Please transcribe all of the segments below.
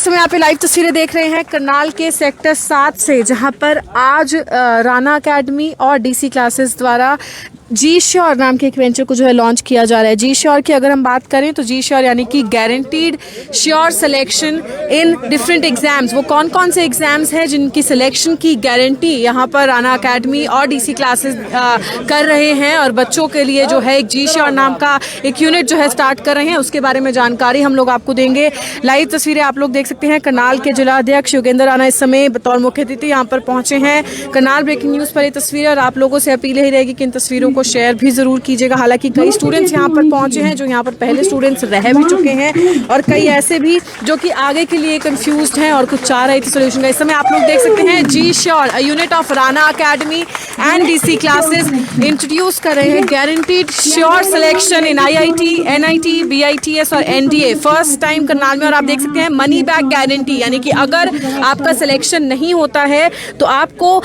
इस समय यहाँ पे लाइव तस्वीरें देख रहे हैं करनाल के सेक्टर 7 से, जहां पर आज राना एकेडमी और डीसी क्लासेस द्वारा जी श्योर नाम के एक वेंचर को जो है लॉन्च किया जा रहा है। जी श्योर की अगर हम बात करें तो जी श्योर यानी कि guaranteed sure selection in different exams. वो कौन कौन से एग्जाम्स हैं जिनकी सिलेक्शन की गारंटी यहाँ पर राना एकेडमी और डीसी क्लासेस कर रहे हैं, और बच्चों के लिए जो है एक जी श्योर नाम का एक यूनिट जो है स्टार्ट कर रहे हैं, उसके बारे में जानकारी हम लोग आपको देंगे। लाइव तस्वीरें आप लोग देख सकते हैं। करनाल के जिला अध्यक्ष योगेंद्र राणा इस समय बतौर मुख्य अतिथि यहाँ पर पहुंचे हैं। करनाल ब्रेकिंग न्यूज़ पर ये तस्वीरें, और आप लोगों से अपील ही रहेगी कि इन तस्वीरों को शेयर भी जरूर कीजिएगा। हालांकि कई स्टूडेंट्स यहाँ पर पहुंचे हैं जो यहाँ पर पहले स्टूडेंट्स रह भी चुके हैं, और कई ऐसे भी जो कि आगे के लिए कंफ्यूज्ड हैं और कुछ चाह रहे थे सोल्यूशन का। इस समय आप लोग देख सकते हैं G sure, a unit of Rana academy and DC classes introduce कर रहे हैं guaranteed sure selection in IIT, NIT, BITS और एनडीए फर्स्ट टाइम करनाल में। और आप देख सकते हैं मनी बैक गारंटी, यानी कि अगर आपका सिलेक्शन नहीं होता है तो आपको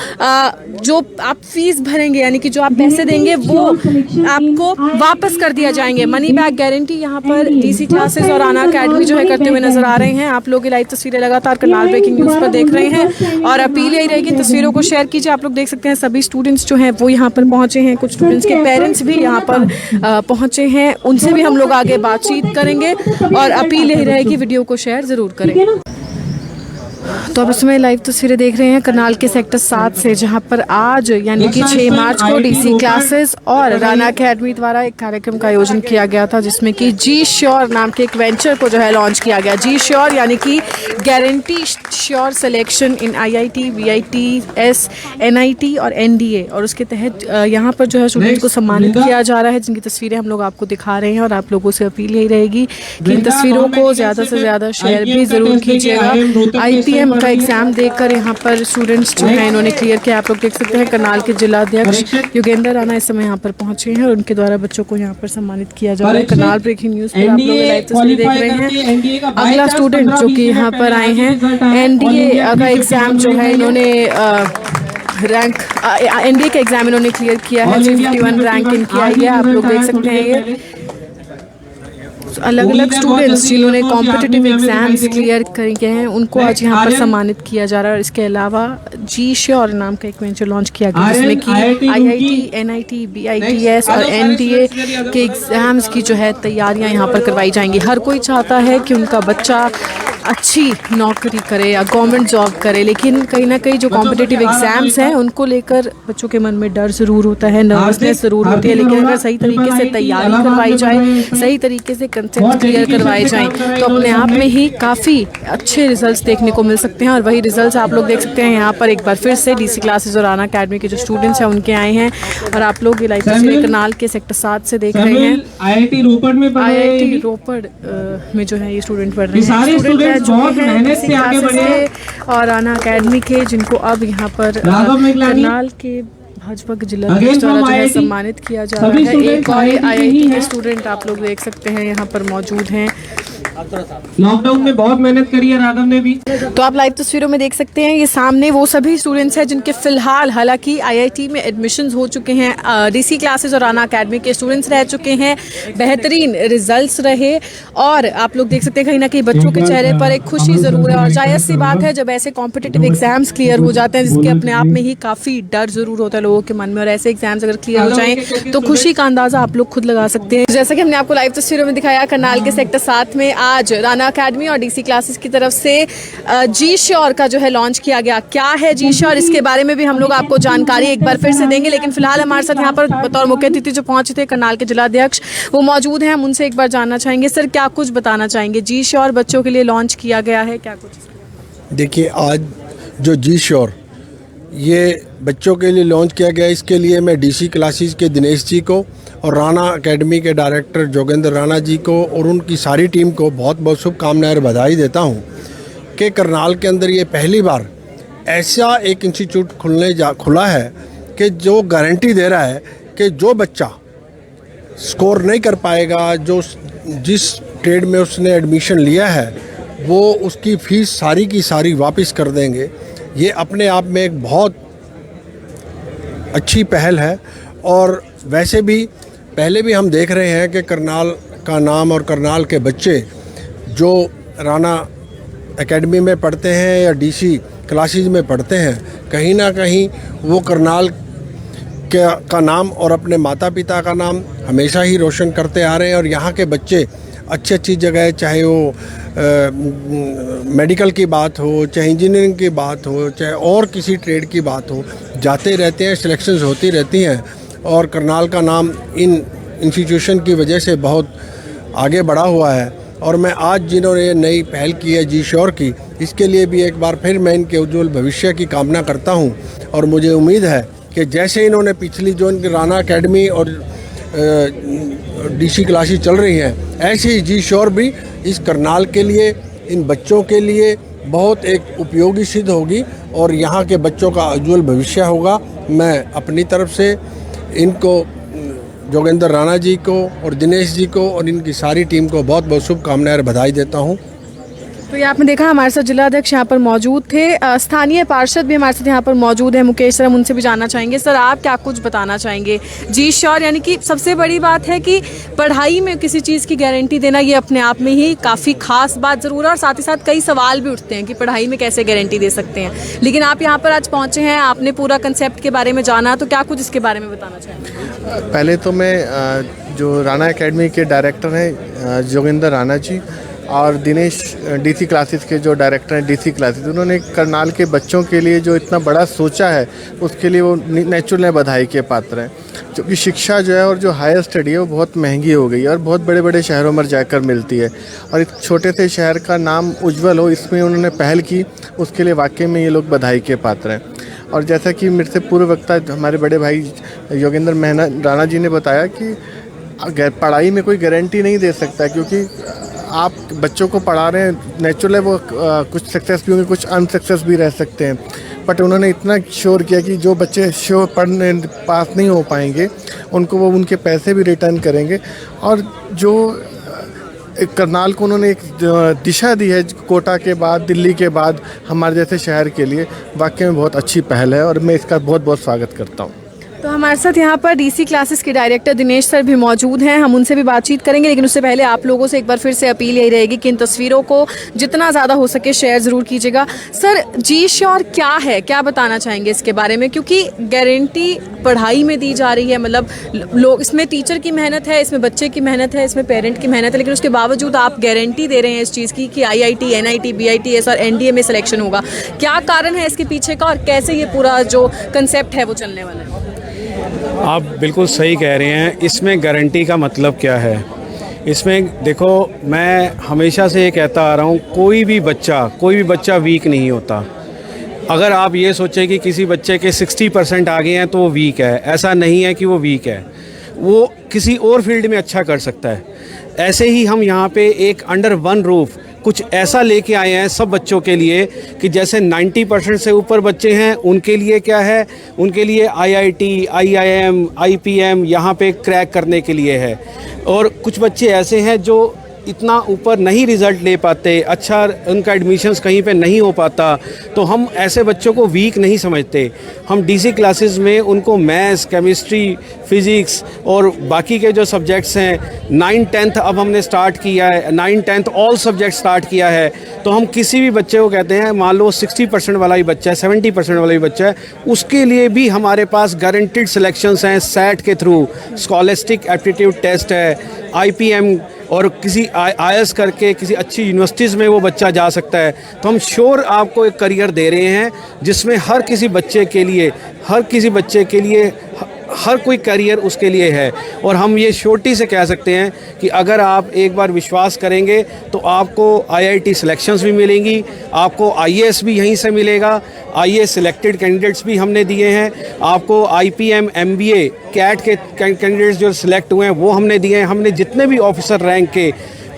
जो आप फीस भरेंगे यानी कि जो आप पैसे देंगे वो आपको वापस कर दिया जाएंगे। मनी बैक गारंटी यहाँ पर डीसी क्लासेस और राना एकेडमी जो है करते हुए नजर आ रहे हैं। आप लोग ये लाइव तस्वीरें लगातार करनाल ब्रेकिंग न्यूज़ पर देख रहे हैं, और अपील यही रहेगी तस्वीरों को शेयर कीजिए। आप लोग देख सकते हैं सभी स्टूडेंट्स जो हैं वो यहाँ पर पहुंचे हैं, कुछ स्टूडेंट्स के पेरेंट्स भी यहाँ पर पहुंचे हैं, उनसे भी हम लोग आगे बातचीत करेंगे, और अपील यही रहेगी वीडियो को शेयर जरूर करें। तो अब इसमें लाइव तस्वीरें देख रहे हैं करनाल के सेक्टर 7 से, जहां पर आज यानी कि 6 मार्च को डीसी क्लासेस और राना एकेडमी द्वारा एक कार्यक्रम का आयोजन किया गया था, जिसमें कि जी श्योर नाम के एक वेंचर को जो है लॉन्च किया गया। जी श्योर यानी कि guarantee sure selection in IIT, BITS, NIT और एनडीए, और उसके तहत यहाँ पर जो है स्टूडेंट्स को सम्मानित किया जा रहा है, जिनकी तस्वीरें हम लोग आपको दिखा रहे हैं। और आप लोगों से अपील यही रहेगी कि इन तस्वीरों को ज़्यादा से ज़्यादा शेयर भी ज़रूर कीजिएगा। आईपीएम का एग्जाम देकर यहाँ पर स्टूडेंट्स जो हैं इन्होंने क्लियर किया। आप लोग देख सकते हैं करनाल के जिला अध्यक्ष योगेंद्र राणा इस समय यहाँ पर पहुंचे हैं, और उनके द्वारा बच्चों को यहाँ पर सम्मानित किया जा रहा है। करनाल ब्रेकिंग न्यूज़ पर आप लोग लाइव तस्वीर देख रहे हैं। अगला स्टूडेंट जो कि यहाँ पर आए हैं, एनडीए का एग्जाम जो है इन्होंने रैंक एनडीए का एग्जाम इन्होंने क्लियर किया है। 51 रैंक इनकी आई है। आप लोग देख सकते हैं ये अलग अलग स्टूडेंट्स जिन्होंने कॉम्पिटिटिव एग्जाम्स क्लियर किए हैं उनको आज यहाँ पर सम्मानित किया जा रहा है। और इसके अलावा जी श्योर नाम का एक वेंचर लॉन्च किया गया, जिसमें कि आईआईटी, एनआईटी, बीआईटीएस और एनडीए के एग्जाम्स की जो है तैयारियां यहाँ पर करवाई जाएंगी। हर कोई चाहता है कि उनका बच्चा अच्छी नौकरी करे या गवर्नमेंट जॉब करे, लेकिन कहीं ना कहीं जो कॉम्पिटिटिव एग्जाम्स हैं उनको लेकर बच्चों के मन में डर ज़रूर होता है, नर्वसनेस ज़रूर होती है। लेकिन अगर सही तरीके से तैयारी करवाई जाए, सही तरीके से कंसेप्ट क्लियर करवाए जाएं, तो अपने आप में ही काफ़ी अच्छे रिजल्ट्स देखने को मिल सकते हैं। और वही रिजल्ट्स आप लोग देख सकते हैं यहाँ पर एक बार फिर से डीसी क्लासेस और राना एकेडमी के जो स्टूडेंट्स हैं उनके आए हैं, और आप लोग ये लाइव तस्वीरें करनाल के सेक्टर 7 से देख रहे हैं। आईआईटी रोपड़ में जो है ये स्टूडेंट पढ़ रहे हैं, बहुत मेहनत से आगे बढ़े, और राना एकेडमी के जिनको अब यहाँ पर करनाल के भाजपा के जिला अध्यक्ष द्वारा जो है सम्मानित किया जा रहा है। एक और आईआईटी के स्टूडेंट आप लोग देख सकते हैं यहाँ पर मौजूद हैं। लॉकडाउन में बहुत मेहनत करी है राघव ने भी। तो आप लाइव तस्वीरों में देख सकते हैं ये सामने वो सभी स्टूडेंट्स हैं जिनके फिलहाल हालांकि आईआईटी में एडमिशंस हो चुके हैं, डीसी क्लासेस और राना एकेडमी के स्टूडेंट्स रह चुके हैं, बेहतरीन रिजल्ट्स रहे, और आप लोग देख सकते हैं कहीं ना कहीं बच्चों के चेहरे पर एक खुशी जरूर है। और जायज़ सी बात है जब ऐसे कॉम्पिटिटिव एग्जाम्स क्लियर हो जाते हैं, जिसके अपने आप में ही काफ़ी डर जरूर होता है लोगों के मन में, और ऐसे एग्जाम्स अगर क्लियर हो जाएं तो खुशी का अंदाजा आप लोग खुद लगा सकते हैं। जैसा कि हमने आपको लाइव तस्वीरों में दिखाया, करनाल के सेक्टर 7 में आज राना एकेडमी और डीसी क्लासेस की तरफ से जी श्योर का जो है लॉन्च किया गया। क्या है जी श्योर, इसके बारे में भी हम लोग आपको जानकारी एक बार फिर से देंगे, लेकिन फिलहाल हमारे साथ यहाँ पर बतौर मुख्य अतिथि जो पहुंचे थे करनाल के जिला अध्यक्ष वो मौजूद हैं। हम उनसे एक बार जानना चाहेंगे, सर क्या कुछ बताना चाहेंगे, जी श्योर बच्चों के लिए लॉन्च किया गया है, क्या कुछ? देखिए, आज जो जी श्योर ये बच्चों के लिए लॉन्च किया गया, इसके लिए मैं डीसी क्लासेस के दिनेश जी को और राना एकेडमी के डायरेक्टर योगेंद्र राणा जी को और उनकी सारी टीम को बहुत बहुत शुभकामनाएं और बधाई देता हूं कि करनाल के अंदर ये पहली बार ऐसा एक इंस्टीट्यूट खुला है कि जो गारंटी दे रहा है कि जो बच्चा स्कोर नहीं कर पाएगा, जो जिस ट्रेड में उसने एडमिशन लिया है वो उसकी फ़ीस सारी की सारी वापस कर देंगे। ये अपने आप में एक बहुत अच्छी पहल है। और वैसे भी पहले भी हम देख रहे हैं कि करनाल का नाम और करनाल के बच्चे जो राना एकेडमी में पढ़ते हैं या डीसी क्लासेस में पढ़ते हैं, कहीं ना कहीं वो करनाल का नाम और अपने माता पिता का नाम हमेशा ही रोशन करते आ रहे हैं। और यहाँ के बच्चे अच्छी अच्छी जगह, चाहे वो मेडिकल की बात हो, चाहे इंजीनियरिंग की बात हो, चाहे और किसी ट्रेड की बात हो, जाते रहते हैं, सिलेक्शंस होती रहती हैं। और करनाल का नाम इन इंस्टीट्यूशन की वजह से बहुत आगे बढ़ा हुआ है। और मैं आज जिन्होंने ये नई पहल की है जी श्योर की, इसके लिए भी एक बार फिर मैं इनके उज्जवल भविष्य की कामना करता हूँ। और मुझे उम्मीद है कि जैसे इन्होंने पिछली जो इनकी राणा एकेडमी और डीसी क्लासेस चल रही हैं, ऐसे ही जी श्योर भी इस करनाल के लिए, इन बच्चों के लिए बहुत एक उपयोगी सिद्ध होगी और यहाँ के बच्चों का उज्जवल भविष्य होगा। मैं अपनी तरफ से इनको, जोगेंद्र राणा जी को और दिनेश जी को और इनकी सारी टीम को बहुत बहुत शुभकामनाएं और बधाई देता हूँ। तो ये आपने देखा, हमारे साथ जिला अध्यक्ष यहाँ पर मौजूद थे, स्थानीय पार्षद भी हमारे साथ यहाँ पर मौजूद है, मुकेश सर, हम उनसे भी जानना चाहेंगे। सर, आप क्या कुछ बताना चाहेंगे? जी श्योर, यानी कि सबसे बड़ी बात है कि पढ़ाई में किसी चीज़ की गारंटी देना, ये अपने आप में ही काफ़ी खास बात ज़रूर है। और साथ ही साथ कई सवाल भी उठते हैं कि पढ़ाई में कैसे गारंटी दे सकते हैं, लेकिन आप यहाँ पर आज पहुँचे हैं, आपने पूरा कंसेप्ट के बारे में जाना, तो क्या कुछ इसके बारे में बताना चाहेंगे? पहले तो मैं जो राणा एकेडमी के डायरेक्टर हैं जोगेंद्र राणा जी और दिनेश डीसी क्लासेस के जो डायरेक्टर हैं डीसी क्लासेस, उन्होंने करनाल के बच्चों के लिए जो इतना बड़ा सोचा है उसके लिए वो नेचुरल बधाई के पात्र हैं। क्योंकि शिक्षा जो है और जो हायर स्टडी है वो बहुत महंगी हो गई है और बहुत बड़े बड़े शहरों में जाकर मिलती है, और एक छोटे से शहर का नाम उज्जवल हो, इसमें उन्होंने पहल की, उसके लिए वाकई में ये लोग बधाई के पात्र हैं। और जैसा कि मेरे से पूर्व वक्ता हमारे बड़े भाई योगेंद्र राणा जी ने बताया कि पढ़ाई में कोई गारंटी नहीं दे सकता, क्योंकि आप बच्चों को पढ़ा रहे हैं, नेचुरल है वो कुछ सक्सेस भी होंगे, कुछ अनसक्सेस भी रह सकते हैं, बट उन्होंने इतना श्योर किया कि जो बच्चे श्योर पढ़ने पास नहीं हो पाएंगे उनको वो उनके पैसे भी रिटर्न करेंगे। और जो करनाल को उन्होंने एक दिशा दी है कोटा के बाद, दिल्ली के बाद हमारे जैसे शहर के लिए, वाकई में बहुत अच्छी पहल है और मैं इसका बहुत बहुत स्वागत करता हूँ। तो हमारे साथ यहाँ पर डीसी क्लासेस के डायरेक्टर दिनेश सर भी मौजूद हैं, हम उनसे भी बातचीत करेंगे, लेकिन उससे पहले आप लोगों से एक बार फिर से अपील यही रहेगी कि इन तस्वीरों को जितना ज़्यादा हो सके शेयर ज़रूर कीजिएगा। सर, जी श्योर क्या है, क्या बताना चाहेंगे इसके बारे में? क्योंकि गारंटी पढ़ाई में दी जा रही है, मतलब लोग, इसमें टीचर की मेहनत है, इसमें बच्चे की मेहनत है, इसमें पेरेंट की मेहनत है, लेकिन उसके बावजूद आप गारंटी दे रहे हैं इस चीज़ की कि IIT, NIT, BITS और NDA में सिलेक्शन होगा। क्या कारण है इसके पीछे का और कैसे ये पूरा जो कंसेप्ट है वो चलने वाला है? आप बिल्कुल सही कह रहे हैं। इसमें गारंटी का मतलब क्या है? इसमें देखो, मैं हमेशा से ये कहता आ रहा हूँ, कोई भी बच्चा वीक नहीं होता। अगर आप ये सोचें कि किसी बच्चे के 60% आ गए हैं तो वो वीक है, ऐसा नहीं है कि वो वीक है, वो किसी और फील्ड में अच्छा कर सकता है। ऐसे ही हम यहाँ पे एक अंडर वन रूफ कुछ ऐसा लेके आए हैं सब बच्चों के लिए कि जैसे 90% से ऊपर बच्चे हैं उनके लिए क्या है, उनके लिए IIT, IIM, IPM यहाँ पे क्रैक करने के लिए है। और कुछ बच्चे ऐसे हैं जो इतना ऊपर नहीं रिज़ल्ट ले पाते, अच्छा उनका एडमिशन्स कहीं पे नहीं हो पाता, तो हम ऐसे बच्चों को वीक नहीं समझते। हम डीसी क्लासेस में उनको मैथ्स, केमिस्ट्री, फिज़िक्स और बाकी के जो सब्जेक्ट्स हैं, 9th 10th अब हमने स्टार्ट किया है, 9th 10th all subject start किया है। तो हम किसी भी बच्चे को कहते हैं, मान लो 60% वाला ही बच्चा है, 70% वाला ही बच्चा है, उसके लिए भी हमारे पास गारंटीड सिलेक्शंस हैं SAT के थ्रू, स्कॉलस्टिक एप्टीट्यूड टेस्ट है, IPM और किसी IIS करके किसी अच्छी यूनिवर्सिटीज़ में वो बच्चा जा सकता है। तो हम श्योर आपको एक करियर दे रहे हैं जिसमें हर किसी बच्चे के लिए हर कोई करियर उसके लिए है। और हम ये श्योरिटी से कह सकते हैं कि अगर आप एक बार विश्वास करेंगे तो आपको IIT सिलेक्शंस भी मिलेंगी, आपको IAS भी यहीं से मिलेगा, IAS सिलेक्टेड कैंडिडेट्स भी हमने दिए हैं, आपको IPM, MBA, CAT के कैंडिडेट्स जो सिलेक्ट हुए हैं वो हमने दिए हैं। हमने जितने भी ऑफिसर रैंक के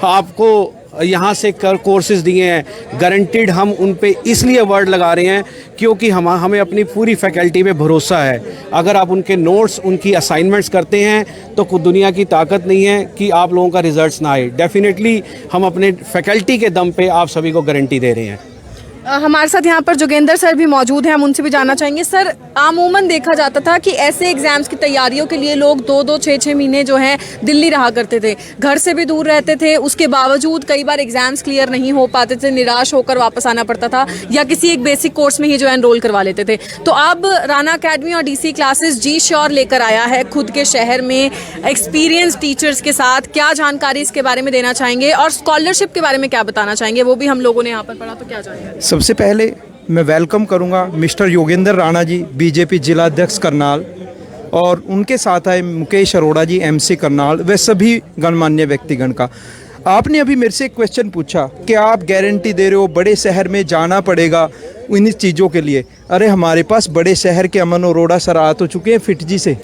आपको यहाँ से कोर्सेज दिए हैं, गारंटीड हम उन पे इसलिए वर्ड लगा रहे हैं क्योंकि हमें अपनी पूरी फैकल्टी पे भरोसा है। अगर आप उनके नोट्स, उनकी असाइनमेंट्स करते हैं तो कोई दुनिया की ताकत नहीं है कि आप लोगों का रिजल्ट्स ना आए। डेफिनेटली हम अपने फैकल्टी के दम पे आप सभी को गारंटी दे रहे हैं। हमारे साथ यहाँ पर जोगेंद्र सर भी मौजूद हैं, हम उनसे भी जानना चाहेंगे। सर, आमूमन देखा जाता था कि ऐसे एग्जाम्स की तैयारियों के लिए लोग 2-2, 6-6 महीने जो है दिल्ली रहा करते थे, घर से भी दूर रहते थे, उसके बावजूद कई बार एग्जाम्स क्लियर नहीं हो पाते थे, निराश होकर वापस आना पड़ता था या किसी एक बेसिक कोर्स में ही जो है एनरोल करवा लेते थे। तो अब राना अकेडमी और DC क्लासेस जी श्योर लेकर आया है खुद के शहर में एक्सपीरियंस टीचर्स के साथ। क्या जानकारी इसके बारे में देना चाहेंगे और स्कॉलरशिप के बारे में क्या बताना चाहेंगे, वो भी हम लोगों ने यहाँ पर पढ़ा, तो क्या जानकारी? सबसे पहले मैं वेलकम करूंगा मिस्टर योगेंद्र राणा जी, बीजेपी जिला अध्यक्ष करनाल, और उनके साथ आए मुकेश अरोड़ा जी, MC करनाल, वे सभी गणमान्य व्यक्तिगण का। आपने अभी मेरे से एक क्वेश्चन पूछा कि आप गारंटी दे रहे हो बड़े शहर में जाना पड़ेगा इन चीज़ों के लिए। अरे हमारे पास बड़े शहर के अमन अरोड़ा सर आ तो चुके हैं फिटजी से,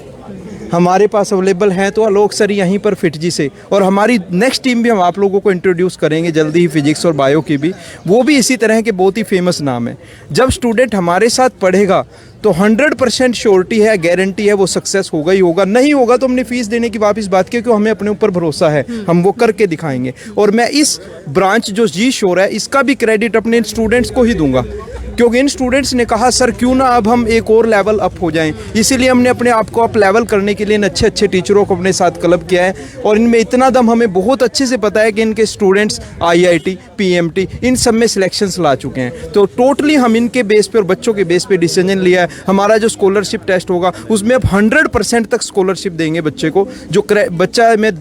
हमारे पास अवेलेबल हैं तो आलोक सर यहीं पर फिटजी से, और हमारी नेक्स्ट टीम भी हम आप लोगों को इंट्रोड्यूस करेंगे जल्दी ही, फिजिक्स और बायो की भी, वो भी इसी तरह के बहुत ही फेमस नाम है। जब स्टूडेंट हमारे साथ पढ़ेगा तो 100% श्योरिटी है, गारंटी है, वो सक्सेस होगा ही होगा। नहीं होगा तो हमने फीस देने की वापस बात की, क्योंकि हमें अपने ऊपर भरोसा है, हम वो करके दिखाएंगे। और मैं इस ब्रांच जो जी श्योर है इसका भी क्रेडिट अपने स्टूडेंट्स को ही दूंगा, क्योंकि इन स्टूडेंट्स ने कहा सर क्यों ना अब हम एक और लेवल अप हो जाएं, इसीलिए हमने अपने आप को अप लेवल करने के लिए इन अच्छे अच्छे टीचरों को अपने साथ क्लब किया है। और इनमें इतना दम हमें बहुत अच्छे से पता है कि इनके स्टूडेंट्स IIT, PMT इन सब में सिलेक्शंस ला चुके हैं। तो टोटली हम इनके बेस पे और बच्चों के बेस पे डिसीजन लिया है। हमारा जो स्कॉलरशिप टेस्ट होगा उसमें अब 100% तक स्कॉलरशिप देंगे बच्चे को। जो बच्चा में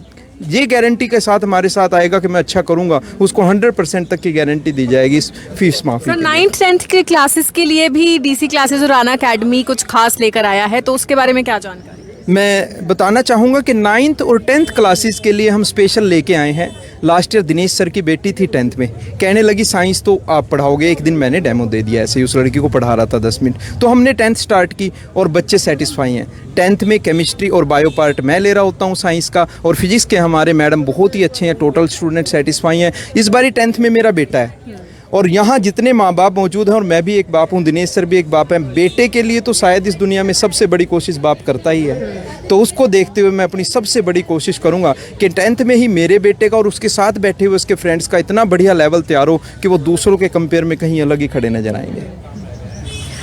ये गारंटी के साथ हमारे साथ आएगा कि मैं अच्छा करूंगा, उसको 100% तक की गारंटी दी जाएगी इस फीस माफी। सर, 9th 10th के क्लासेस के लिए भी DC क्लासेस और राना अकेडमी कुछ खास लेकर आया है, तो उसके बारे में क्या जानकारी? मैं बताना चाहूँगा कि 9th और 10th क्लासेस के लिए हम स्पेशल लेके आए हैं। लास्ट ईयर दिनेश सर की बेटी थी 10th में, कहने लगी साइंस तो आप पढ़ाओगे, एक दिन मैंने डेमो दे दिया ऐसे ही, उस लड़की को पढ़ा रहा था 10 मिनट, तो हमने 10th स्टार्ट की और बच्चे सेटिस्फाई हैं। 10th में केमिस्ट्री और बायो पार्ट मैं ले रहा होता हूँ साइंस का, और फिजिक्स के हमारे मैडम बहुत ही अच्छे हैं, टोटल स्टूडेंट सेटिस्फाई हैं। इस बारी 10th में मेरा बेटा है, और यहाँ जितने माँ बाप मौजूद हैं, और मैं भी एक बाप हूँ, दिनेश सर भी एक बाप हैं, बेटे के लिए तो शायद इस दुनिया में सबसे बड़ी कोशिश बाप करता ही है। तो उसको देखते हुए मैं अपनी सबसे बड़ी कोशिश करूँगा कि 10th में ही मेरे बेटे का और उसके साथ बैठे हुए उसके फ्रेंड्स का इतना बढ़िया लेवल तैयार हो कि वो दूसरों के कंपेयर में कहीं अलग ही खड़े नजर आएंगे।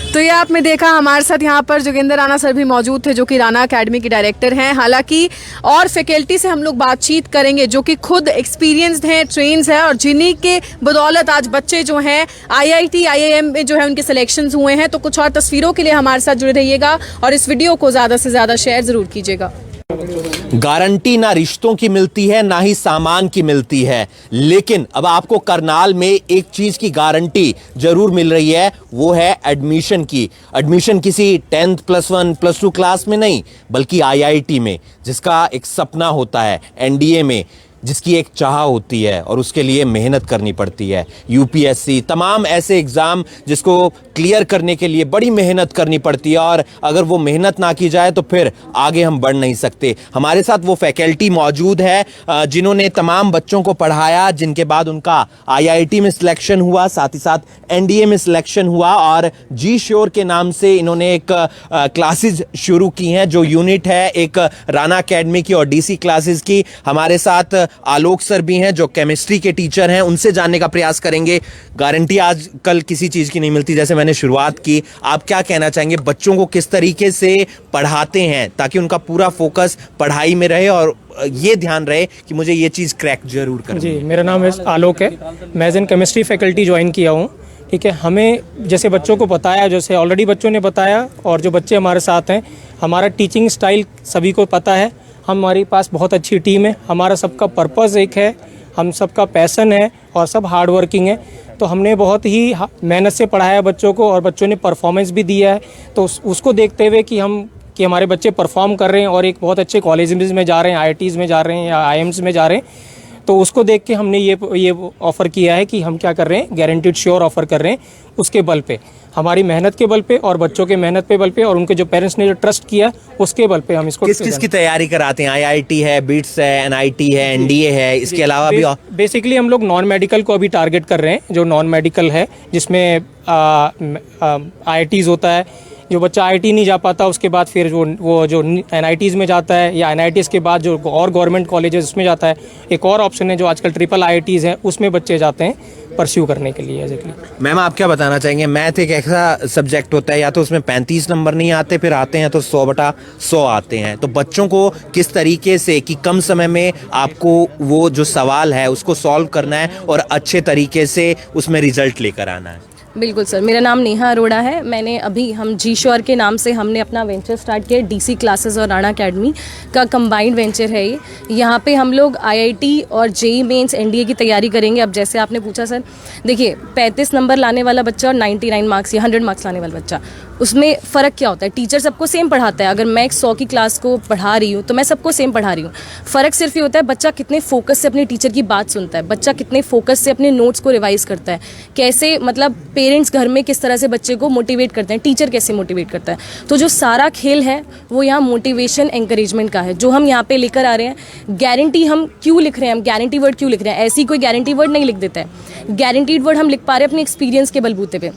तो ये आपने देखा, हमारे साथ यहाँ पर जोगेंद्र राणा सर भी मौजूद थे, जो कि राना अकेडमी के डायरेक्टर हैं। हालांकि और फैकल्टी से हम लोग बातचीत करेंगे जो कि खुद एक्सपीरियंस्ड हैं, ट्रेन्स हैं, और जिन्हीं के बदौलत आज बच्चे जो हैं IIT, IIM में जो है उनके सिलेक्शंस हुए हैं। तो कुछ और तस्वीरों के लिए हमारे साथ जुड़े रहिएगा और इस वीडियो को ज़्यादा से ज़्यादा शेयर ज़रूर कीजिएगा। गारंटी ना रिश्तों की मिलती है ना ही सामान की मिलती है, लेकिन अब आपको करनाल में एक चीज की गारंटी जरूर मिल रही है, वो है एडमिशन की। एडमिशन किसी 10th +1 +2 क्लास में नहीं, बल्कि IIT में, जिसका एक सपना होता है, NDA में जिसकी एक चाह होती है और उसके लिए मेहनत करनी पड़ती है, UPSC, तमाम ऐसे एग्ज़ाम जिसको क्लियर करने के लिए बड़ी मेहनत करनी पड़ती है, और अगर वो मेहनत ना की जाए तो फिर आगे हम बढ़ नहीं सकते। हमारे साथ वो फैकल्टी मौजूद है जिन्होंने तमाम बच्चों को पढ़ाया, जिनके बाद उनका IIT में सिलेक्शन हुआ, साथ ही साथ NDA में सिलेक्शन हुआ, और जी श्योर के नाम से इन्होंने एक क्लासेज शुरू की हैं, जो यूनिट है एक राना अकेडमी की और DC क्लासेज की। हमारे साथ आलोक सर भी हैं जो केमिस्ट्री के टीचर हैं, उनसे जानने का प्रयास करेंगे। गारंटी आज कल किसी चीज़ की नहीं मिलती, जैसे मैंने शुरुआत की। आप क्या कहना चाहेंगे, बच्चों को किस तरीके से पढ़ाते हैं ताकि उनका पूरा फोकस पढ़ाई में रहे और ये ध्यान रहे कि मुझे ये चीज़ क्रैक जरूर करनी है? जी, मेरा नाम है आलोक है, मैं as an chemistry faculty join किया हूँ। ठीक है, हमें जैसे बच्चों को बताया, जैसे ऑलरेडी बच्चों ने बताया, और जो बच्चे हमारे साथ हैं, हमारा टीचिंग स्टाइल सभी को पता है। हमारे पास बहुत अच्छी टीम है, हमारा सबका पर्पस एक है, हम सबका पैशन है और सब हार्ड वर्किंग है। तो हमने बहुत ही मेहनत से पढ़ाया बच्चों को, और बच्चों ने परफॉर्मेंस भी दिया है। तो उसको देखते हुए कि हमारे बच्चे परफॉर्म कर रहे हैं और एक बहुत अच्छे कॉलेजेस में जा रहे हैं, IITs में जा रहे हैं या IIMs में जा रहे हैं, तो उसको देख के हमने ये ऑफ़र किया है कि हम क्या कर रहे हैं, गारंटीड श्योर ऑफ़र कर रहे हैं। उसके बल पे, हमारी मेहनत के बल पे और बच्चों के मेहनत पे बल पे और उनके जो पेरेंट्स ने जो ट्रस्ट किया, उसके बल पे हम इसको किस की तैयारी कराते हैं? IIT है, BITS है, NIT है, NDA है, इसके अलावा भी बेसिकली हम लोग नॉन मेडिकल को अभी टारगेट कर रहे हैं। जो नॉन मेडिकल है, जिसमें IITs होता है जो बच्चा IIT नहीं जा पाता उसके बाद फिर वो जो NITs में जाता है या NITs के बाद जो और गवर्नमेंट कॉलेजेस उसमें जाता है। एक और ऑप्शन है जो आजकल ट्रिपल IITs हैं, उसमें बच्चे जाते हैं परस्यू करने के लिए एग्जैक्टली। मैम आप क्या बताना चाहेंगे, मैथ एक ऐसा सब्जेक्ट होता है या तो उसमें 35 नंबर नहीं आते, फिर आते हैं तो 100/100 आते हैं, तो बच्चों को किस तरीके से कि कम समय में आपको वो जो सवाल है उसको सॉल्व करना है और अच्छे तरीके से उसमें रिजल्ट लेकर आना है? बिल्कुल सर, मेरा नाम नेहा अरोड़ा है। मैंने अभी हम जी श्योर के नाम से हमने अपना वेंचर स्टार्ट किया, DC क्लासेस और राणा अकेडमी का कंबाइंड वेंचर है ये। यहाँ पे हम लोग IIT और JEE मेंस NDA की तैयारी करेंगे। अब जैसे आपने पूछा सर, देखिए 35 नंबर लाने वाला बच्चा और 99 मार्क्स या 100 मार्क्स लाने वाला बच्चा, उसमें फ़र्क क्या होता है? टीचर सबको सेम पढ़ाता है। अगर मैं 100 की क्लास को पढ़ा रही हूँ तो मैं सबको सेम पढ़ा रही हूँ। फ़र्क सिर्फ ये होता है बच्चा कितने फोकस से अपने टीचर की बात सुनता है, बच्चा कितने फोकस से अपने नोट्स को रिवाइज करता है, कैसे मतलब पेरेंट्स घर में किस तरह से बच्चे को मोटिवेट करते हैं, टीचर कैसे मोटिवेट करता है। तो जो सारा खेल है वो यहाँ मोटिवेशन एनकरेजमेंट का है, जो हम यहाँ पे लेकर आ रहे हैं। गारंटी हम क्यों लिख रहे हैं, हम गारंटी वर्ड क्यों लिख रहे हैं? ऐसी कोई गारंटी वर्ड नहीं लिख देता है। गारंटीड वर्ड हम लिख पा रहे हैं अपने एक्सपीरियंस के बलबूते पे।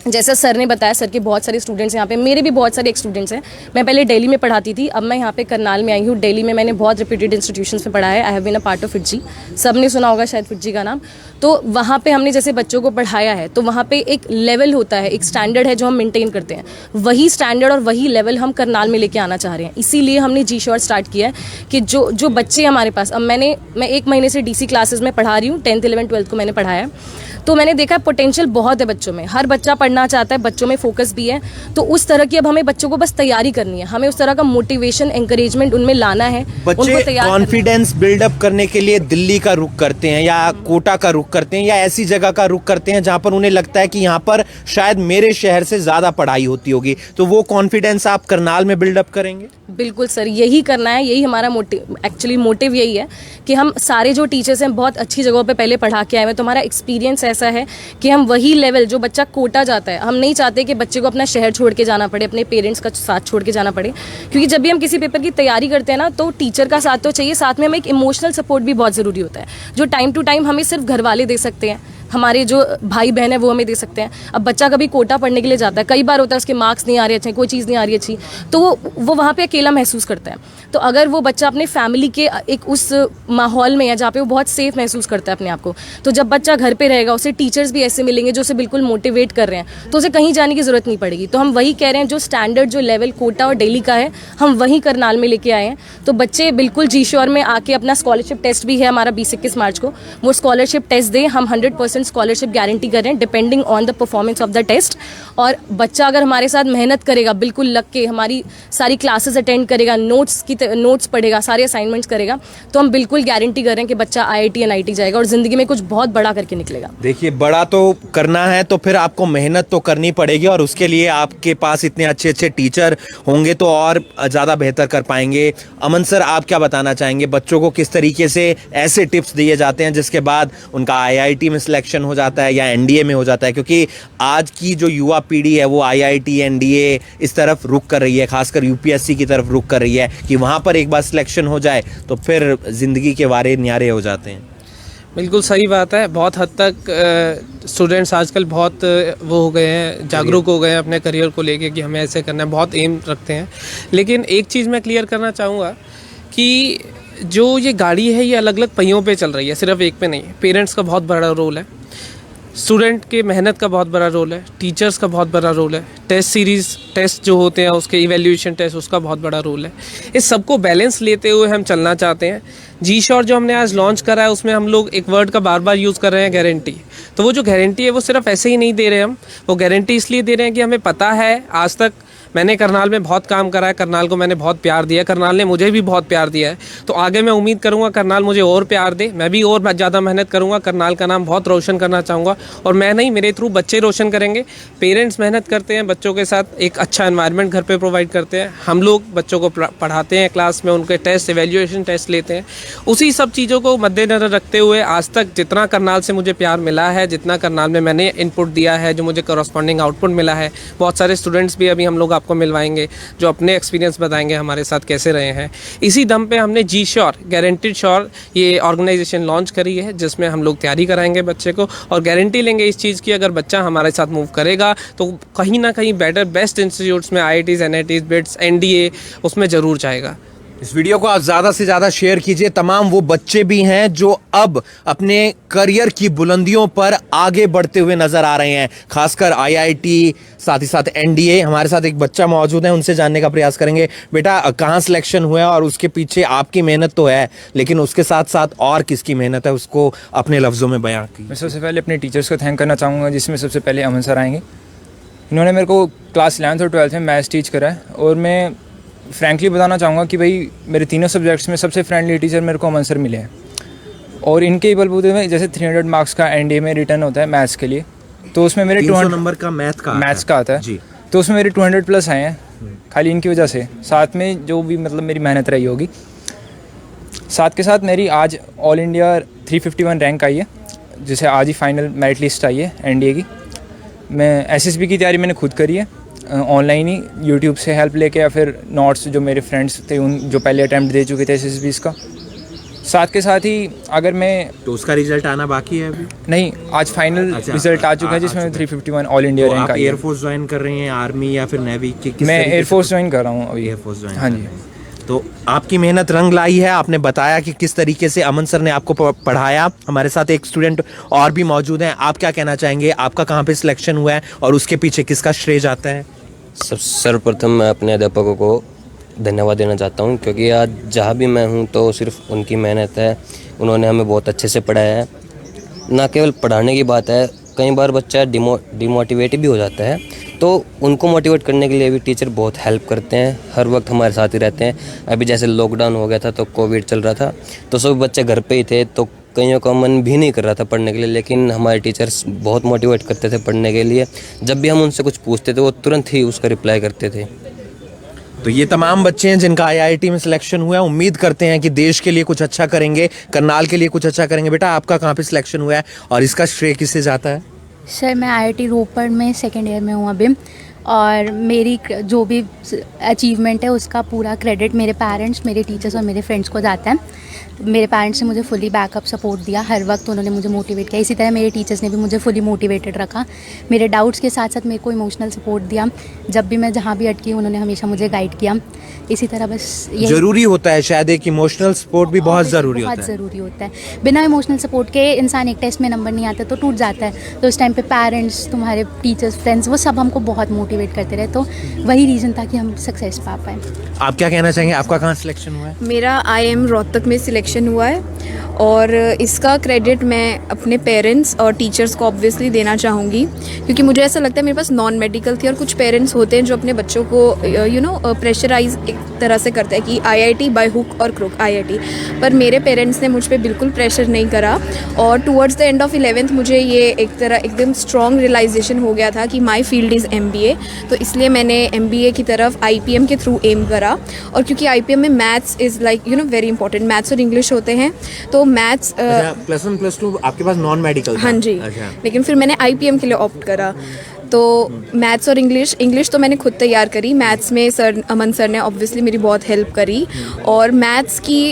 जैसा सर ने बताया, सर के बहुत सारे स्टूडेंट्स यहाँ पे, मेरे भी बहुत सारे स्टूडेंट्स हैं। मैं पहले दिल्ली में पढ़ाती थी, अब मैं यहाँ पे करनाल में आई हूँ। दिल्ली में मैंने बहुत रेप्यूटेड इंस्टीट्यूशंस में पढ़ा है। I have been a part of FIITJEE, सब ने सुना होगा शायद FIITJEE का नाम। तो वहाँ पे हमने जैसे बच्चों को पढ़ाया है, तो वहाँ पे एक लेवल होता है, एक स्टैंडर्ड है जो हम मेंटेन करते हैं। वही स्टैंडर्ड और वही लेवल हम करनाल में लेके आना चाह रहे हैं। इसीलिए हमने जी श्योर स्टार्ट किया है कि जो बच्चे हमारे पास, अब मैं 1 महीने से DC क्लासेस में पढ़ा रही हूँ, 10th 11th 12th को मैंने पढ़ाया है। तो मैंने देखा पोटेंशियल बहुत है बच्चों में, हर बच्चा पढ़ना चाहता है, बच्चों में फोकस भी है। तो उस तरह की अब हमें बच्चों को बस तैयारी करनी है, हमें उस तरह का मोटिवेशन एंकरेजमेंट उनमें लाना है। बच्चे कॉन्फिडेंस बिल्डअप करने के लिए दिल्ली का रुख करते हैं या कोटा का रुख करते हैं या ऐसी जगह का रुख करते हैं जहां पर उन्हें लगता है कि यहाँ पर शायद मेरे शहर से ज्यादा पढ़ाई होती होगी, तो वो कॉन्फिडेंस आप करनाल में बिल्डअप करेंगे? बिल्कुल सर, यही करना है, यही हमारा मोटिव यही है कि हम सारे जो टीचर्स हैं बहुत अच्छी जगहों पे पहले पढ़ा के आए हैं। तो हमारा एक्सपीरियंस ऐसा है कि हम वही लेवल, जो बच्चा कोटा जाता है, हम नहीं चाहते कि बच्चे को अपना शहर छोड़ के जाना पड़े, अपने पेरेंट्स का साथ छोड़ के जाना पड़े। क्योंकि जब भी हम किसी पेपर की तैयारी करते हैं ना, तो टीचर का साथ तो चाहिए, साथ में हमें एक इमोशनल सपोर्ट भी बहुत ज़रूरी होता है, जो टाइम टू टाइम हमें सिर्फ घर वाले दे सकते हैं, हमारे जो भाई बहन है वो हमें दे सकते हैं। अब बच्चा कभी कोटा पढ़ने के लिए जाता है, कई बार होता है उसके मार्क्स नहीं आ रहे अच्छे, कोई चीज़ नहीं आ रही अच्छी, तो वो वहाँ पे अकेला महसूस करता है। तो अगर वो बच्चा अपने फैमिली के एक उस माहौल में है जहाँ पे वो बहुत सेफ महसूस करता है अपने आप को, तो जब बच्चा घर पे रहेगा उसे टीचर्स भी ऐसे मिलेंगे जो उसे बिल्कुल मोटिवेट कर रहे हैं, तो उसे कहीं जाने की ज़रूरत नहीं पड़ेगी। तो हम वही कह रहे हैं, जो स्टैंडर्ड जो लेवल कोटा और दिल्ली का है, हम वही करनाल में लेके आए हैं। तो बच्चे बिल्कुल जी श्योर में आके अपना स्कॉलरशिप टेस्ट भी है हमारा 20-21 मार्च को, वो स्कॉलरशिप टेस्ट दें। हम 100% स्कॉलरशिप गारंटी कर रहे हैं depending on the performance of the test. और बच्चा अगर हमारे साथ मेहनत करेगा, बिल्कुल लग के हमारी सारी क्लासेस अटेंड करेगा, नोट्स पढ़ेगा, सारे असाइनमेंट्स करेगा, तो हम बिल्कुल गारंटी कर रहे हैं कि बच्चा IIT NIT जाएगा और ज़िंदगी में कुछ बहुत बड़ा करके निकलेगा। देखिए, बड़ा तो करना है तो फिर आपको मेहनत तो करनी पड़ेगी, और उसके लिए आपके पास इतने अच्छे अच्छे टीचर होंगे तो और ज़्यादा बेहतर कर पाएंगे। अमन सर, आप क्या बताना चाहेंगे, बच्चों को किस तरीके से ऐसे टिप्स दिए जाते हैं जिसके बाद उनका IIT में सिलेक्शन हो जाता है या NDA में हो जाता है? क्योंकि आज की जो युवा पीढ़ी है वो IIT NDA इस तरफ रुख कर रही है, खासकर UPSC की तरफ रुख कर रही है कि वहाँ पर एक बार सिलेक्शन हो जाए तो फिर ज़िंदगी के वारे न्यारे हो जाते हैं। बिल्कुल सही बात है। बहुत हद तक स्टूडेंट्स आजकल बहुत वो हो गए हैं, जागरूक हो गए हैं अपने करियर को लेके कि हमें ऐसे करना है, बहुत एम रखते हैं। लेकिन एक चीज़ मैं क्लियर करना चाहूँगा कि जो ये गाड़ी है ये अलग अलग पहियों पे चल रही है, सिर्फ एक पे नहीं। पेरेंट्स का बहुत बड़ा रोल है, स्टूडेंट के मेहनत का बहुत बड़ा रोल है, टीचर्स का बहुत बड़ा रोल है, टेस्ट जो होते हैं उसके इवैल्यूएशन टेस्ट, उसका बहुत बड़ा रोल है। इस सबको बैलेंस लेते हुए हम चलना चाहते हैं। जी श्योर जो हमने आज लॉन्च करा है उसमें हम लोग एक वर्ड का बार बार यूज़ कर रहे हैं, गारंटी। तो वो जो गारंटी है वो सिर्फ ऐसे ही नहीं दे रहे हम, वो गारंटी इसलिए दे रहे हैं कि हमें पता है, आज तक मैंने करनाल में बहुत काम करा है, करनाल को मैंने बहुत प्यार दिया है, करनाल ने मुझे भी बहुत प्यार दिया है। तो आगे मैं उम्मीद करूंगा करनाल मुझे और प्यार दे, मैं भी और ज़्यादा मेहनत करूंगा, करनाल का नाम बहुत रोशन करना चाहूँगा। और मैं नहीं, मेरे थ्रू बच्चे रोशन करेंगे। पेरेंट्स मेहनत करते हैं, बच्चों के साथ एक अच्छा एनवायरनमेंट घर पे प्रोवाइड करते हैं, हम लोग बच्चों को पढ़ाते हैं, क्लास में उनके टेस्ट इवैल्यूएशन टेस्ट लेते हैं। उसी सब चीज़ों को मद्देनज़र रखते हुए आज तक जितना करनाल से मुझे प्यार मिला है, जितना करनाल में मैंने इनपुट दिया है, जो मुझे करस्पॉन्डिंग आउटपुट मिला है, बहुत सारे स्टूडेंट्स भी अभी हम लोग आपको आपको मिलवाएंगे, जो अपने एक्सपीरियंस बताएंगे हमारे साथ कैसे रहे हैं। इसी दम पे हमने जी श्योर गारंटीड श्योर ये ऑर्गेनाइजेशन लॉन्च करी है, जिसमें हम लोग तैयारी कराएंगे बच्चे को और गारंटी लेंगे इस चीज़ की, अगर बच्चा हमारे साथ मूव करेगा तो कहीं ना कहीं बेस्ट इंस्टीट्यूट्स में IITs, NITs, बिट्स, NDA उसमें ज़रूर जाएगा। इस वीडियो को आप ज़्यादा से ज़्यादा शेयर कीजिए। तमाम वो बच्चे भी हैं जो अब अपने करियर की बुलंदियों पर आगे बढ़ते हुए नज़र आ रहे हैं, खासकर IIT, साथ ही साथ NDA। हमारे साथ एक बच्चा मौजूद है, उनसे जानने का प्रयास करेंगे। बेटा, कहाँ सिलेक्शन हुआ है और उसके पीछे आपकी मेहनत तो है, लेकिन उसके साथ साथ और किसकी मेहनत है, उसको अपने लफ्ज़ों में बयां कीजिए। मैं सबसे पहले अपने टीचर्स को थैंक करना चाहूँगा, जिसमें सबसे पहले अमन सर आएंगे। इन्होंने मेरे को क्लास 11th और 12th में मैथ्स टीच करा है और मैं फ्रैंकली बताना चाहूँगा कि भाई मेरे तीनों सब्जेक्ट्स में सबसे फ्रेंडली टीचर मेरे को अमन सर मिले हैं। और इनके बलबूते में जैसे 300 मार्क्स का NDA में रिटर्न होता है मैथ्स के लिए, तो उसमें मेरे 300 नंबर का मैथ्स का आता है जी। तो उसमें मेरे 200+ आए हैं खाली इनकी वजह से, साथ में जो भी मतलब मेरी मेहनत रही होगी। साथ के साथ मेरी आज ऑल इंडिया 351 रैंक आई है, जिसे आज ही फाइनल मेरिट लिस्ट आई है NDA की। मैं SSB की तैयारी मैंने खुद करी है, ऑनलाइन ही यूट्यूब से हेल्प लेके, या फिर नोट्स जो मेरे फ्रेंड्स थे उन जो पहले अटैम्प्ट दे चुके थे SSBs का। साथ के साथ ही अगर मैं तो उसका रिजल्ट आना बाकी है अभी? नहीं, आज फाइनल रिजल्ट आ चुका है, जिसमें 351 ऑल इंडिया रैंक आई है। एयरफोर्स ज्वाइन कर रहे हैं, आर्मी या फिर नेवी की? मैं एयरफोर्स ज्वाइन कर रहा हूँ अभी। Air force join? हाँ जी। तो आपकी मेहनत रंग लाई है। आपने बताया कि किस तरीके से अमन सर ने आपको पढ़ाया। हमारे साथ एक स्टूडेंट और भी मौजूद हैं, आप क्या कहना चाहेंगे? आपका कहाँ पे सिलेक्शन हुआ है और उसके पीछे किसका श्रेय जाता है? सर्वप्रथम मैं अपने अध्यापकों को धन्यवाद देना चाहता हूं, क्योंकि आज जहां भी मैं हूं तो सिर्फ उनकी मेहनत है। उन्होंने हमें बहुत अच्छे से पढ़ाया है। ना केवल पढ़ाने की बात है, कई बार बच्चा डिमोटिवेट भी हो जाता है, तो उनको मोटिवेट करने के लिए भी टीचर बहुत हेल्प करते हैं, हर वक्त हमारे साथ ही रहते हैं। अभी जैसे लॉकडाउन हो गया था तो कोविड चल रहा था, तो सभी बच्चे घर पे ही थे, तो कईयों का मन भी नहीं कर रहा था पढ़ने के लिए, लेकिन हमारे टीचर्स बहुत मोटिवेट करते थे पढ़ने के लिए। जब भी हम उनसे कुछ पूछते थे वो तुरंत ही उसका रिप्लाई करते थे। तो ये तमाम बच्चे हैं जिनका IIT में सिलेक्शन हुआ है। उम्मीद करते हैं कि देश के लिए कुछ अच्छा करेंगे, करनाल के लिए कुछ अच्छा करेंगे। बेटा, आपका कहाँ पे सिलेक्शन हुआ है और इसका श्रेय किससे जाता है? सर, मैं IIT रोपड़ में 2nd ईयर में हूँ अभी, और मेरी जो भी अचीवमेंट है उसका पूरा क्रेडिट मेरे पेरेंट्स, मेरे टीचर्स और मेरे फ्रेंड्स को जाता है। मेरे पेरेंट्स ने मुझे फुली बैकअप सपोर्ट दिया, हर वक्त उन्होंने मुझे मोटिवेट किया। इसी तरह मेरे टीचर्स ने भी मुझे फुली मोटिवेटेड रखा, मेरे डाउट्स के साथ साथ मेरे को इमोशनल सपोर्ट दिया। जब भी मैं जहाँ भी अटकी उन्होंने हमेशा मुझे गाइड किया। इसी तरह बस ज़रूरी होता है शायद, एक इमोशनल सपोर्ट भी बहुत ज़रूरी होता है। बिना इमोशनल सपोर्ट के इंसान एक टेस्ट में नंबर नहीं आता तो टूट जाता है। तो उस टाइम पे पेरेंट्स, तुम्हारे टीचर्स, फ्रेंड्स, वो सब हमको बहुत मोटिवेट करते रहे, तो वही रीज़न था कि हम सक्सेस पा पाए। आप क्या कहना चाहेंगे? आपका कहाँ सिलेक्शन हुआ है? मेरा IIM रोहतक में सिलेक्शन हुआ है, और इसका क्रेडिट मैं अपने पेरेंट्स और टीचर्स को ऑब्वियसली देना चाहूँगी, क्योंकि मुझे ऐसा लगता है मेरे पास नॉन मेडिकल थी और कुछ पेरेंट्स होते हैं जो अपने बच्चों को प्रेशराइज एक तरह से करते हैं कि IIT बाय हुक और क्रुक IIT, पर मेरे पेरेंट्स ने मुझ पर बिल्कुल प्रेशर नहीं करा। और towards the end of 11th मुझे ये एक तरह एकदम स्ट्रॉन्ग रियलाइजेशन हो गया था कि माई फील्ड इज़ MBA, तो इसलिए मैंने MBA की तरफ IPM के थ्रू एम करा। और क्योंकि IPM में maths is like very important, maths और इंग्लिश होते हैं, तो मैथ्स +1 +2 आपके पास नॉन मेडिकल? हाँ जी। लेकिन फिर मैंने IPM के लिए ऑप्ट करा। तो मैथ्स और इंग्लिश तो मैंने खुद तैयार करी। मैथ्स में अमन सर ने ऑब्वियसली मेरी बहुत हेल्प करी, और मैथ्स की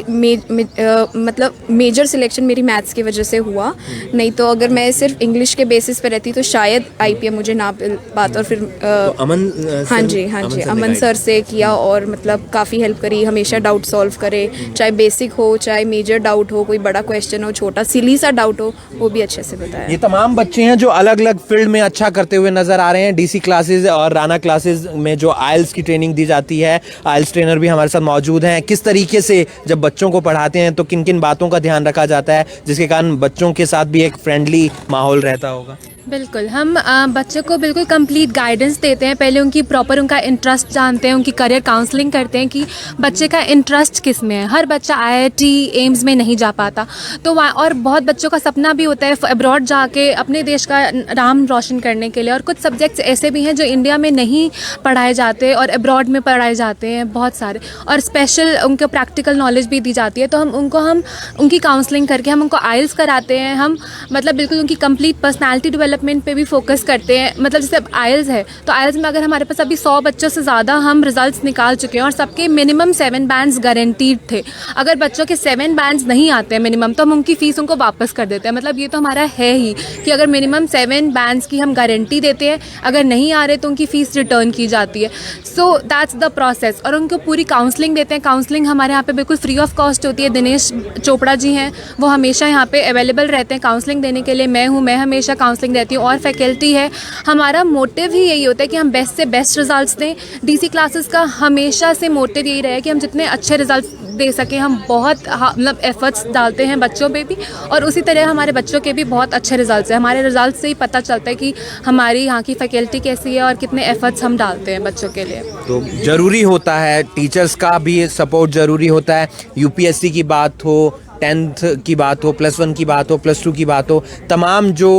मतलब मेजर सिलेक्शन मेरी मैथ्स की वजह से हुआ। नहीं तो अगर मैं सिर्फ इंग्लिश के बेसिस पर रहती तो शायद IPM मुझे ना मिल पाता। और फिर तो अमन हाँ जी अमन सर से किया, और मतलब काफ़ी हेल्प करी, हमेशा डाउट सॉल्व करे, चाहे बेसिक हो चाहे मेजर डाउट हो, कोई बड़ा क्वेश्चन हो, छोटा सिली सा डाउट हो, वो भी अच्छे से बताया। ये तमाम बच्चे हैं जो अलग अलग फील्ड में अच्छा करते हुए नजर आ रहे हैं। DC क्लासेस और राना क्लासेस में जो IELTS की ट्रेनिंग दी जाती है, IELTS ट्रेनर भी हमारे साथ मौजूद हैं। किस तरीके से जब बच्चों को पढ़ाते हैं तो किन किन बातों का ध्यान रखा जाता है जिसके कारण बच्चों के साथ भी एक फ्रेंडली माहौल रहता होगा? बिल्कुल, हम बच्चों को बिल्कुल कंप्लीट गाइडेंस देते हैं। पहले उनका इंटरेस्ट जानते हैं, उनकी करियर काउंसलिंग करते हैं कि बच्चे का इंटरेस्ट किस में है। हर बच्चा IIT एम्स में नहीं जा पाता, तो वहाँ और बहुत बच्चों का सपना भी होता है अब्रॉड जाके अपने देश का नाम रोशन करने के लिए। और कुछ सब्जेक्ट्स ऐसे भी हैं जो इंडिया में नहीं पढ़ाए जाते और अब्रॉड में पढ़ाए जाते हैं बहुत सारे, और स्पेशल उनको प्रैक्टिकल नॉलेज भी दी जाती है। तो हम उनकी काउंसलिंग करके हम उनको IELTS कराते हैं। हम मतलब बिल्कुल उनकी कंप्लीट पर्सनैलिटी डेवलप डेवलपमेंट पे भी फोकस करते हैं। मतलब जैसे अब आइल्स है तो आइल्स में अगर हमारे पास अभी 100 बच्चों से ज़्यादा हम रिजल्ट्स निकाल चुके हैं और सबके मिनिमम 7 बैंड्स गारंटीड थे। अगर बच्चों के 7 बैंड्स नहीं आते हैं मिनिमम तो हम उनकी फ़ीस उनको वापस कर देते हैं। मतलब ये तो हमारा है ही कि अगर मिनिमम 7 बैंड्स की हम गारंटी देते हैं, अगर नहीं आ रहे तो उनकी फ़ीस रिटर्न की जाती है। So that's the process. और उनको पूरी काउंसलिंग देते हैं। काउंसलिंग हमारे यहाँ पे बिल्कुल फ्री ऑफ कॉस्ट होती है। दिनेश चोपड़ा जी हैं, वो हमेशा यहाँ पे अवेलेबल रहते हैं काउंसलिंग देने के लिए। मैं हूँ, मैं हमेशा काउंसलिंग देती हूँ और फैकल्टी है। हमारा मोटिव ही यही होता है कि हम बेस्ट से बेस्ट रिजल्ट्स दें। डीसी क्लासेस का हमेशा से मोटिव यही रहा है कि हम जितने अच्छे रिजल्ट्स दे सकें। हम बहुत मतलब एफर्ट्स डालते हैं बच्चों पे भी और उसी तरह हमारे बच्चों के भी बहुत अच्छे रिजल्ट्स हैं। हमारे रिजल्ट से ही पता चलता है कि हमारी यहाँ की फैकल्टी कैसी है और कितने एफर्ट्स हम डालते हैं बच्चों के लिए। तो ज़रूरी होता है, टीचर्स का भी सपोर्ट ज़रूरी होता है। यूपीएससी की बात हो, 10th की बात हो, +1 की बात हो, +2 की बात हो, तमाम जो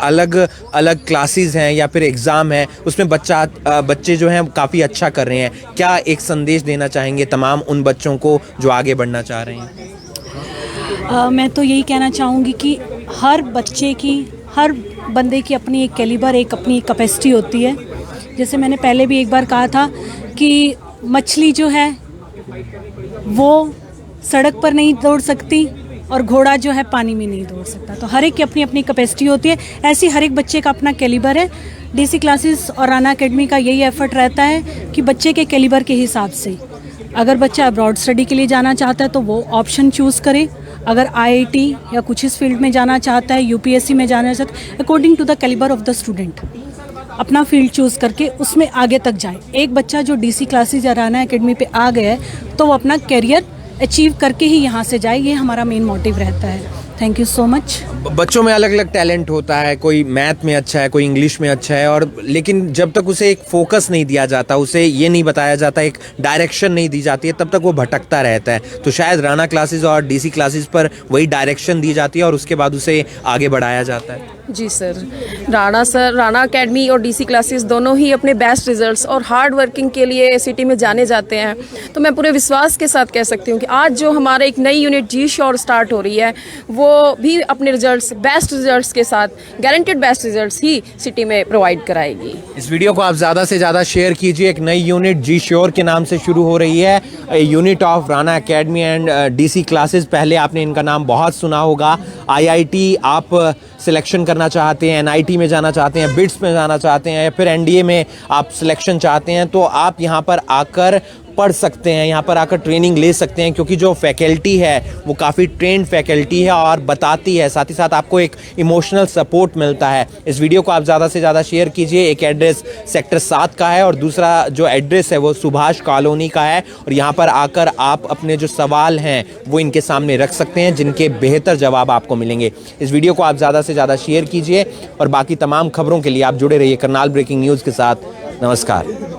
अलग अलग क्लासेस हैं या फिर एग्ज़ाम है उसमें बच्चे जो हैं काफ़ी अच्छा कर रहे हैं। क्या एक संदेश देना चाहेंगे तमाम उन बच्चों को जो आगे बढ़ना चाह रहे हैं? मैं तो यही कहना चाहूँगी कि हर बच्चे की, हर बंदे की अपनी एक कैलिबर, एक अपनी कैपेसिटी होती है। जैसे मैंने पहले भी एक बार कहा था कि मछली जो है वो सड़क पर नहीं दौड़ सकती और घोड़ा जो है पानी में नहीं दौड़ सकता। तो हर एक की अपनी अपनी कैपेसिटी होती है। ऐसी हर एक बच्चे का अपना कैलिबर है। डीसी क्लासेस और राना एकेडमी का यही एफर्ट रहता है कि बच्चे के कैलिबर के हिसाब से अगर बच्चा अब्रॉड स्टडी के लिए जाना चाहता है तो वो ऑप्शन चूज़ करे। अगर आईआईटी या कुछ इस फील्ड में जाना चाहता है, यूपीएससी में जाना चाहता है, according to the calibre of the student अपना फील्ड चूज़ करके उसमें आगे तक जाए। एक बच्चा जो डीसी क्लासेस या राना एकेडमी पे आ गया है तो वो अपना करियर अचीव करके ही यहाँ से जाए। ये हमारा मेन मोटिव रहता है। Thank you so much. बच्चों में अलग अलग टैलेंट होता है, कोई मैथ में अच्छा है, कोई इंग्लिश में अच्छा है, और लेकिन जब तक उसे एक फोकस नहीं दिया जाता, उसे ये नहीं बताया जाता, एक डायरेक्शन नहीं दी जाती है, तब तक वो भटकता रहता है। तो शायद राना क्लासेस और डीसी क्लासेस पर वही डायरेक्शन दी जाती है और उसके बाद उसे आगे बढ़ाया जाता है। जी सर, राना एकेडमी और डीसी क्लासेस दोनों ही अपने बेस्ट रिजल्ट्स और हार्ड वर्किंग के लिए सिटी में जाने जाते हैं। तो मैं पूरे विश्वास के साथ कह सकती हूँ कि आज जो हमारा एक नई यूनिट जी श्योर स्टार्ट हो रही है वो भी अपने रिजल्ट्स, बेस्ट रिजल्ट्स के साथ, गारंटेड बेस्ट रिजल्ट्स ही सिटी में प्रोवाइड कराएगी। इस वीडियो को आप ज़्यादा से ज़्यादा शेयर कीजिए। एक नई यूनिट जी श्योर के नाम से शुरू हो रही है, unit of Rana academy and DC classes. पहले आपने इनका नाम बहुत सुना होगा। आईआईटी आप सिलेक्शन करना चाहते हैं, एनआईटी में जाना चाहते हैं, बिट्स में जाना चाहते हैं या फिर एनडीए में आप सिलेक्शन चाहते हैं तो आप यहाँ पर आकर पढ़ सकते हैं, यहाँ पर आकर ट्रेनिंग ले सकते हैं, क्योंकि जो फैकल्टी है वो काफ़ी ट्रेंड फैकल्टी है और बताती है, साथ ही साथ आपको एक इमोशनल सपोर्ट मिलता है। इस वीडियो को आप ज़्यादा से ज़्यादा शेयर कीजिए। एक एड्रेस सेक्टर 7 का है और दूसरा जो एड्रेस है वो सुभाष कॉलोनी का है, और यहाँ पर आकर आप अपने जो सवाल हैं वो इनके सामने रख सकते हैं, जिनके बेहतर जवाब आपको मिलेंगे। इस वीडियो को आप ज़्यादा से ज़्यादा शेयर कीजिए और बाकी तमाम खबरों के लिए आप जुड़े रहिए करनाल ब्रेकिंग न्यूज़ के साथ। नमस्कार।